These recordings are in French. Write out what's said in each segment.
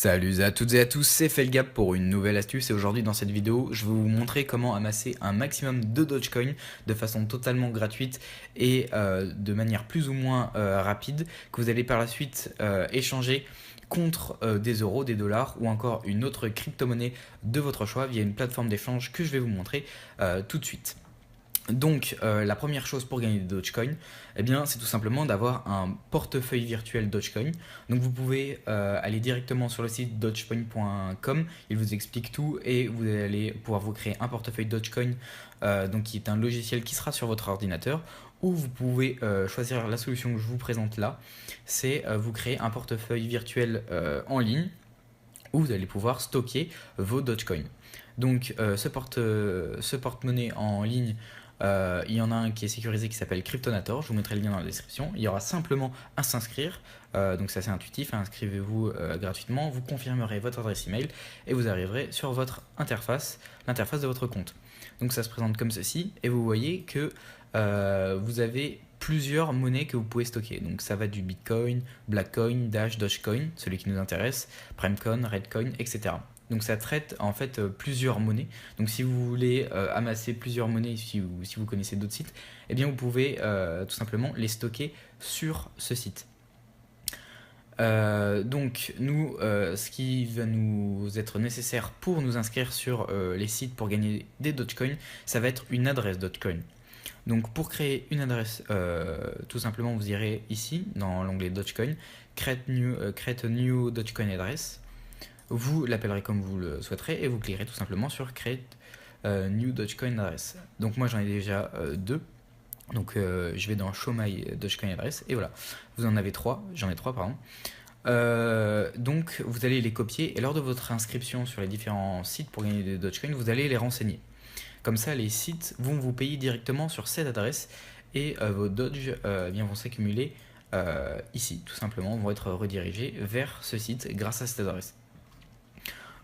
Salut à toutes et à tous, c'est Felgap pour une nouvelle astuce et aujourd'hui dans cette vidéo je vais vous montrer comment amasser un maximum de Dogecoin de façon totalement gratuite et de manière plus ou moins rapide que vous allez par la suite échanger contre des euros, des dollars ou encore une autre crypto-monnaie de votre choix via une plateforme d'échange que je vais vous montrer tout de suite. Donc la première chose pour gagner des Dogecoin, eh bien, c'est tout simplement d'avoir un portefeuille virtuel Dogecoin. Donc vous pouvez aller directement sur le site dogecoin.com, il vous explique tout et vous allez pouvoir vous créer un portefeuille Dogecoin, donc qui est un logiciel qui sera sur votre ordinateur, ou vous pouvez choisir la solution que je vous présente là, c'est vous créer un portefeuille virtuel en ligne où vous allez pouvoir stocker vos Dogecoin. Donc ce porte-monnaie en ligne, il y en a un qui est sécurisé qui s'appelle Cryptonator, je vous mettrai le lien dans la description. Il y aura simplement à s'inscrire, donc c'est assez intuitif, hein. Inscrivez-vous gratuitement, vous confirmerez votre adresse email et vous arriverez sur votre interface, l'interface de votre compte. Donc ça se présente comme ceci et vous voyez que vous avez plusieurs monnaies que vous pouvez stocker. Donc ça va du Bitcoin, Blackcoin, Dash, Dogecoin, celui qui nous intéresse, Primecoin, Redcoin, etc. Donc ça traite en fait plusieurs monnaies. Donc si vous voulez amasser plusieurs monnaies, si vous connaissez d'autres sites, eh bien vous pouvez tout simplement les stocker sur ce site. Donc nous, ce qui va nous être nécessaire pour nous inscrire sur les sites pour gagner des Dogecoin, ça va être une adresse Dogecoin. Donc pour créer une adresse, tout simplement vous irez ici dans l'onglet Dogecoin, create a new Dogecoin address. Vous l'appellerez comme vous le souhaiterez et vous cliquerez tout simplement sur create new Dogecoin address. Donc moi j'en ai déjà deux. Donc je vais dans Show My Dogecoin Address et voilà, vous en avez trois, j'en ai trois pardon. Donc vous allez les copier et lors de votre inscription sur les différents sites pour gagner des Dogecoin, vous allez les renseigner. Comme ça les sites vont vous payer directement sur cette adresse et vos Doge bien, vont s'accumuler ici, tout simplement, vont être redirigés vers ce site grâce à cette adresse.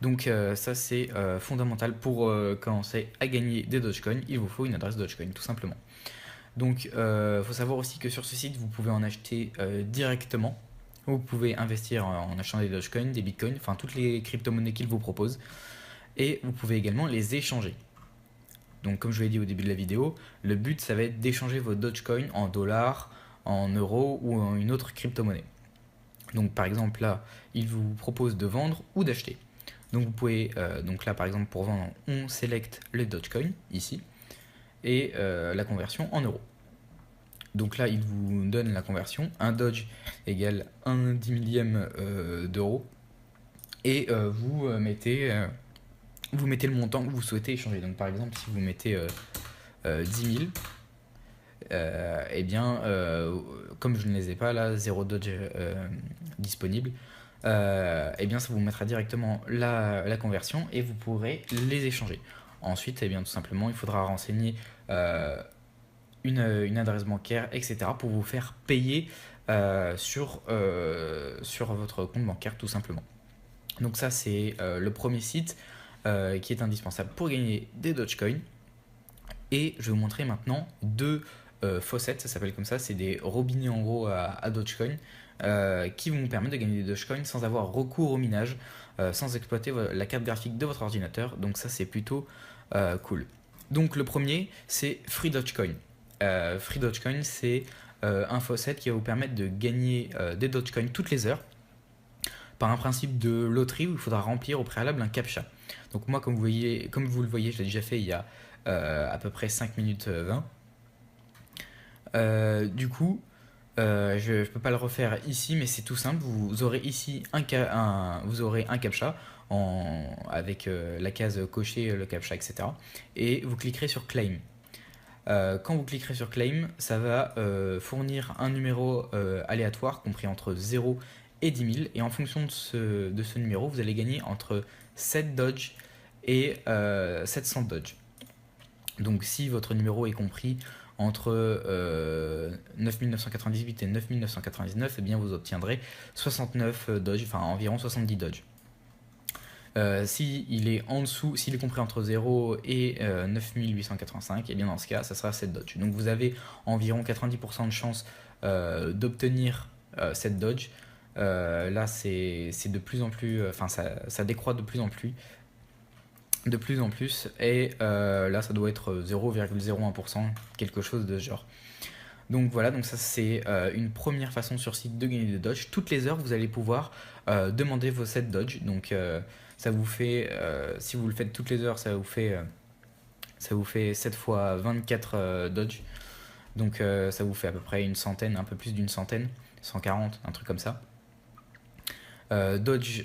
Donc ça c'est fondamental pour commencer à gagner des Dogecoin, il vous faut une adresse Dogecoin tout simplement. Donc il faut savoir aussi que sur ce site vous pouvez en acheter directement. Vous pouvez investir en achetant des Dogecoin, des Bitcoins, enfin toutes les crypto-monnaies qu'ils vous proposent. Et vous pouvez également les échanger. Donc comme je vous l'ai dit au début de la vidéo, le but ça va être d'échanger vos Dogecoin en dollars, en euros ou en une autre crypto-monnaie. Donc par exemple là, il vous propose de vendre ou d'acheter. Donc vous pouvez, donc là par exemple pour vendre, on sélecte le Dogecoin ici et la conversion en euros. Donc là il vous donne la conversion, un Doge égale 1/10 millième d'euro et vous mettez le montant que vous souhaitez échanger. Donc par exemple si vous mettez 10 000, eh bien comme je ne les ai pas là, 0 Doge disponible, eh bien ça vous mettra directement la conversion et vous pourrez les échanger. Ensuite, eh bien, tout simplement, il faudra renseigner une adresse bancaire, etc. pour vous faire payer sur votre compte bancaire tout simplement. Donc ça c'est le premier site qui est indispensable pour gagner des Dogecoin. Et je vais vous montrer maintenant deux faucets, ça s'appelle comme ça, c'est des robinets en gros à Dogecoin qui vont vous permettre de gagner des Dogecoin sans avoir recours au minage, sans exploiter la carte graphique de votre ordinateur. Donc ça c'est plutôt cool. Donc le premier c'est Free Dogecoin. Free Dogecoin c'est un faucet qui va vous permettre de gagner des Dogecoin toutes les heures par un principe de loterie où il faudra remplir au préalable un CAPTCHA. Donc moi comme vous le voyez, je l'ai déjà fait il y a à peu près 5 minutes 20. Du coup, je ne peux pas le refaire ici, mais c'est tout simple. Vous aurez ici vous aurez un CAPTCHA avec la case cocher, le CAPTCHA, etc. Et vous cliquerez sur Claim. Quand vous cliquerez sur Claim, ça va fournir un numéro aléatoire compris entre 0 et 10 000. Et en fonction de ce numéro, vous allez gagner entre 7 Dodge et 700 Dodge. Donc si votre numéro est compris entre 9998 et 9999, eh bien vous obtiendrez 69 Dodge, enfin environ 70 Dodge. S'il est en dessous, s'il est compris entre 0 et 9885, et bien dans ce cas, ça sera 7 Dodge. Donc vous avez environ 90% de chance d'obtenir cette Dodge. Là, c'est de plus en plus, enfin, ça décroît de plus en plus. De plus en plus, et là ça doit être 0,01%, quelque chose de ce genre. Donc voilà, donc ça c'est une première façon sur site de gagner des dodge. Toutes les heures, vous allez pouvoir demander vos 7 dodge. Donc ça vous fait, si vous le faites toutes les heures, ça vous fait 7 fois 24 dodge. Donc ça vous fait à peu près une centaine, un peu plus d'une centaine, 140, un truc comme ça. Dodge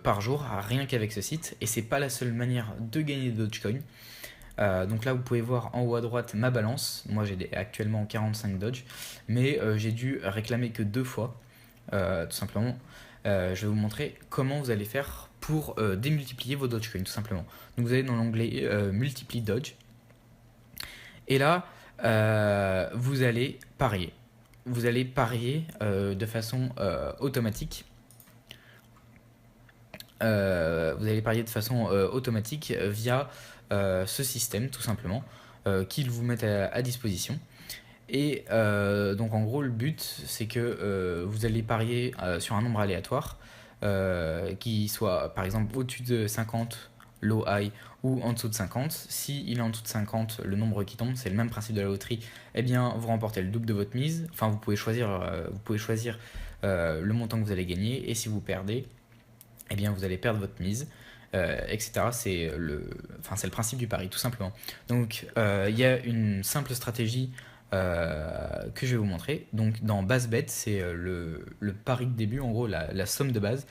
par jour, rien qu'avec ce site. Et c'est pas la seule manière de gagner des Dogecoin. Donc là, vous pouvez voir en haut à droite ma balance. Moi, j'ai actuellement 45 Dodge, mais j'ai dû réclamer que 2 fois, tout simplement. Je vais vous montrer comment vous allez faire pour démultiplier vos Dogecoin, tout simplement. Donc vous allez dans l'onglet Multiplie Dodge. Et là, vous allez parier. Vous allez parier de façon automatique. Vous allez parier de façon automatique via ce système, tout simplement, qu'ils vous mettent à disposition. Et donc en gros, le but, c'est que vous allez parier sur un nombre aléatoire qui soit par exemple au-dessus de 50, low high, ou en dessous de 50. Si il est en dessous de 50, le nombre qui tombe, c'est le même principe de la loterie, eh bien vous remportez le double de votre mise. Enfin, vous pouvez choisir le montant que vous allez gagner, et si vous perdez, eh bien vous allez perdre votre mise, etc. C'est le principe du pari, tout simplement. Donc il y a une simple stratégie que je vais vous montrer. Donc dans base bet, c'est le pari de début, en gros la somme de base.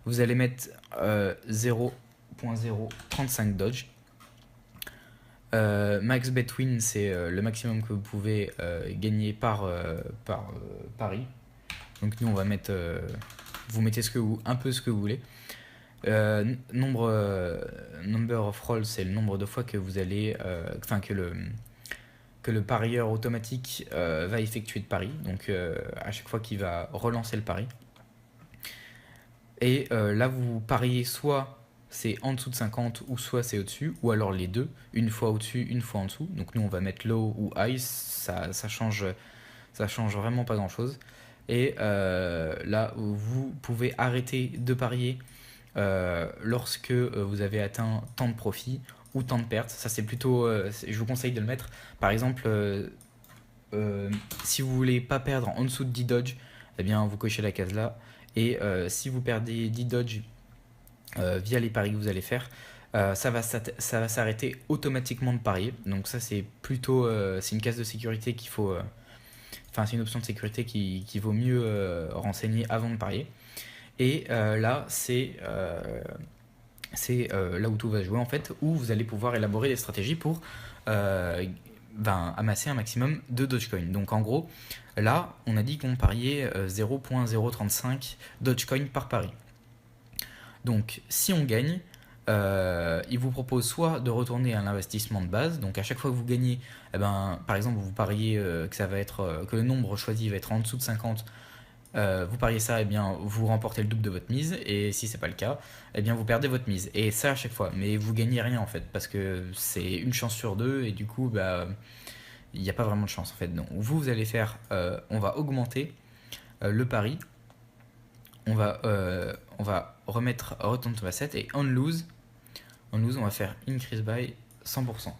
Vous allez mettre 0.035 dodge. Max bet win, c'est le maximum que vous pouvez gagner par pari. Donc nous on va mettre, vous mettez un peu ce que vous voulez. Number of rolls, c'est le nombre de fois que vous allez, que le parieur automatique va effectuer de paris, donc à chaque fois qu'il va relancer le pari. Et là vous pariez soit c'est en dessous de 50 ou soit c'est au-dessus, ou alors les deux, une fois au-dessus, une fois en dessous. Donc nous on va mettre low ou high, ça change vraiment pas grand chose. Et là vous pouvez arrêter de parier lorsque vous avez atteint tant de profits ou tant de pertes. Ça c'est plutôt, je vous conseille de le mettre. Par exemple, si vous voulez pas perdre en dessous de 10 dodge, eh bien vous cochez la case là. Et si vous perdez 10 dodge via les paris que vous allez faire, ça va s'arrêter automatiquement de parier. Donc ça c'est plutôt, c'est une case de sécurité qu'il faut, enfin c'est une option de sécurité qui vaut mieux renseigner avant de parier. Et là, c'est là où tout va se jouer en fait, où vous allez pouvoir élaborer des stratégies pour amasser un maximum de Dogecoin. Donc en gros, là, on a dit qu'on pariait 0.035 Dogecoin par pari. Donc si on gagne, il vous propose soit de retourner à l'investissement de base, donc à chaque fois que vous gagnez, par exemple vous pariez que ça va être que le nombre choisi va être en dessous de 50, vous pariez ça, et bien vous remportez le double de votre mise, et si c'est pas le cas, et bien vous perdez votre mise, et ça à chaque fois, mais vous gagnez rien en fait, parce que c'est une chance sur deux, et du coup il n'y a pas vraiment de chance en fait. Donc vous allez faire, on va augmenter le pari, on va remettre return to asset, et on lose on va faire increase by 100%.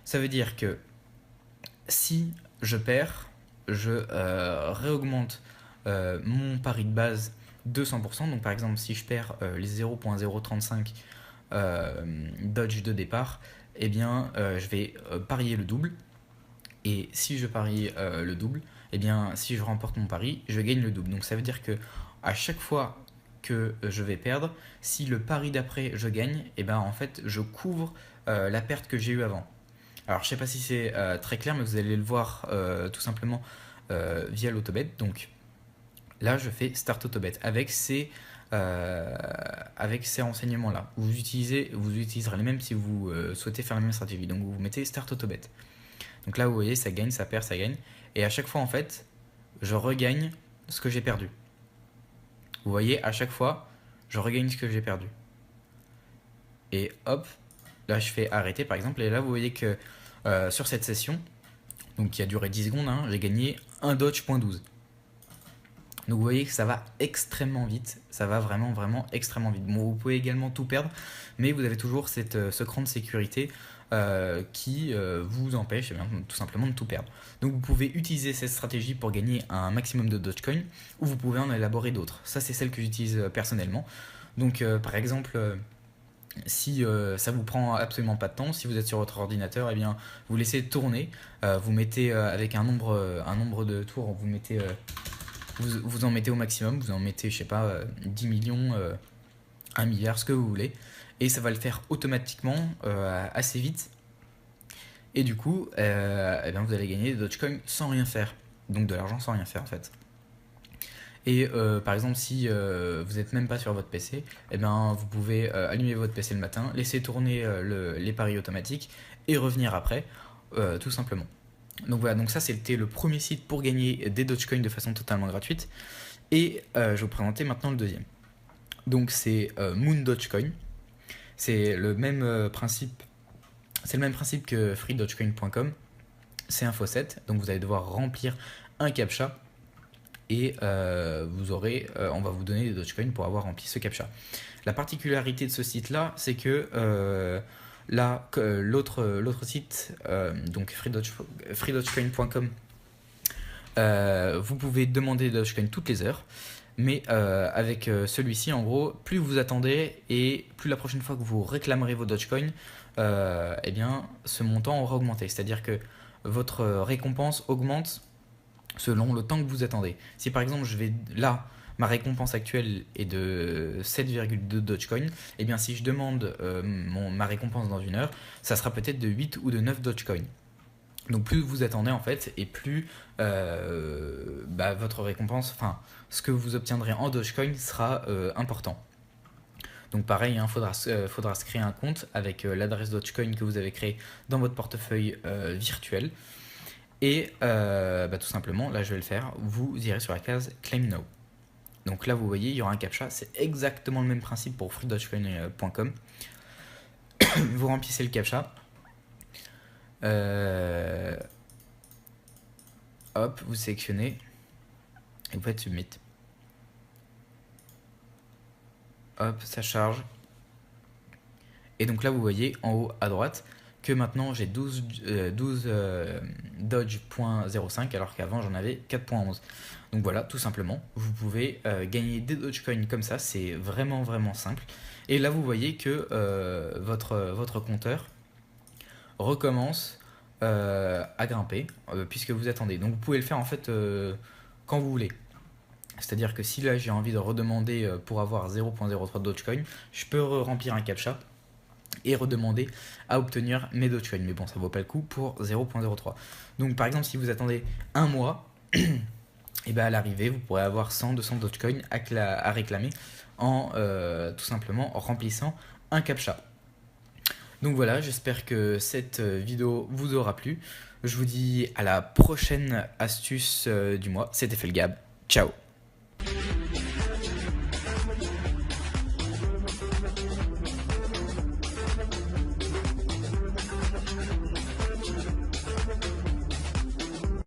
Ça veut dire que si je perds, je réaugmente mon pari de base de 100%. Donc par exemple, si je perds les 0.035 dodge de départ, eh bien je vais parier le double. Et si je parie le double, eh bien si je remporte mon pari, je gagne le double. Donc ça veut dire que à chaque fois que je vais perdre, si le pari d'après je gagne, et ben en fait je couvre la perte que j'ai eue avant. Alors je sais pas si c'est très clair, mais vous allez le voir tout simplement via l'autobet. Donc là je fais start autobet avec ces renseignements là. Vous utiliserez les mêmes si vous souhaitez faire la même stratégie. Donc vous mettez start autobet. Donc là vous voyez, ça gagne, ça perd, ça gagne, et à chaque fois en fait je regagne ce que j'ai perdu. Vous voyez, à chaque fois je regagne ce que j'ai perdu. Et hop, là je fais arrêter par exemple, et là vous voyez que sur cette session, donc qui a duré 10 secondes, hein, j'ai gagné 1 Doge.12. Donc vous voyez que ça va extrêmement vite, ça va vraiment vraiment extrêmement vite. Bon, vous pouvez également tout perdre, mais vous avez toujours ce cran de sécurité qui vous empêche tout simplement de tout perdre. Donc vous pouvez utiliser cette stratégie pour gagner un maximum de Dogecoin, ou vous pouvez en élaborer d'autres. Ça c'est celle que j'utilise personnellement. Donc par exemple, si ça vous prend absolument pas de temps, si vous êtes sur votre ordinateur, eh bien vous laissez tourner, vous mettez avec un nombre de tours, vous en mettez au maximum, vous en mettez, je sais pas, 10 millions, 1 milliard, ce que vous voulez, et ça va le faire automatiquement assez vite. Et du coup, eh bien vous allez gagner des Dogecoin sans rien faire, donc de l'argent sans rien faire en fait. Et par exemple, si vous n'êtes même pas sur votre PC, eh bien, vous pouvez allumer votre PC le matin, laisser tourner les paris automatiques et revenir après, tout simplement. Donc voilà, donc ça c'était le premier site pour gagner des Dogecoin de façon totalement gratuite. Et je vais vous présenter maintenant le deuxième. Donc c'est Moon Dogecoin. C'est le même principe. C'est le même principe que freedogecoin.com. C'est un faucet, donc vous allez devoir remplir un captcha et on va vous donner des Dogecoin pour avoir rempli ce captcha. La particularité de ce site là, c'est que l'autre site, donc freedogecoin.com, vous pouvez demander des Dogecoin toutes les heures, mais avec celui-ci, en gros, plus vous attendez et plus la prochaine fois que vous réclamerez vos Dogecoin, eh bien, ce montant aura augmenté. C'est-à-dire que votre récompense augmente selon le temps que vous attendez. Si par exemple, ma récompense actuelle est de 7,2 Dogecoin, et bien si je demande ma récompense dans une heure, ça sera peut-être de 8 ou de 9 Dogecoin. Donc plus vous attendez en fait, et plus votre récompense, enfin ce que vous obtiendrez en Dogecoin sera important. Donc pareil, il faudra se créer un compte avec l'adresse Dogecoin que vous avez créée dans votre portefeuille virtuel. Et tout simplement, là je vais le faire, vous irez sur la case Claim Now. Donc là vous voyez, il y aura un captcha, c'est exactement le même principe pour freedogecoin.com. Vous remplissez le captcha. Hop, vous sélectionnez et vous faites Submit. Hop, ça charge. Et donc là vous voyez en haut à droite que maintenant j'ai 12 Doge.05 alors qu'avant j'en avais 4.11. Donc voilà, tout simplement, vous pouvez gagner des Dogecoin comme ça, c'est vraiment vraiment simple. Et là vous voyez que votre compteur recommence à grimper puisque vous attendez. Donc vous pouvez le faire en fait quand vous voulez. C'est-à-dire que si là j'ai envie de redemander pour avoir 0.03 Dogecoin, je peux remplir un captcha et redemander à obtenir mes Dogecoin. Mais bon, ça vaut pas le coup pour 0.03. Donc par exemple, si vous attendez un mois, et à l'arrivée, vous pourrez avoir 100-200 Dogecoin à réclamer en tout simplement en remplissant un captcha. Donc voilà, j'espère que cette vidéo vous aura plu. Je vous dis à la prochaine astuce du mois. C'était Felgab. Ciao.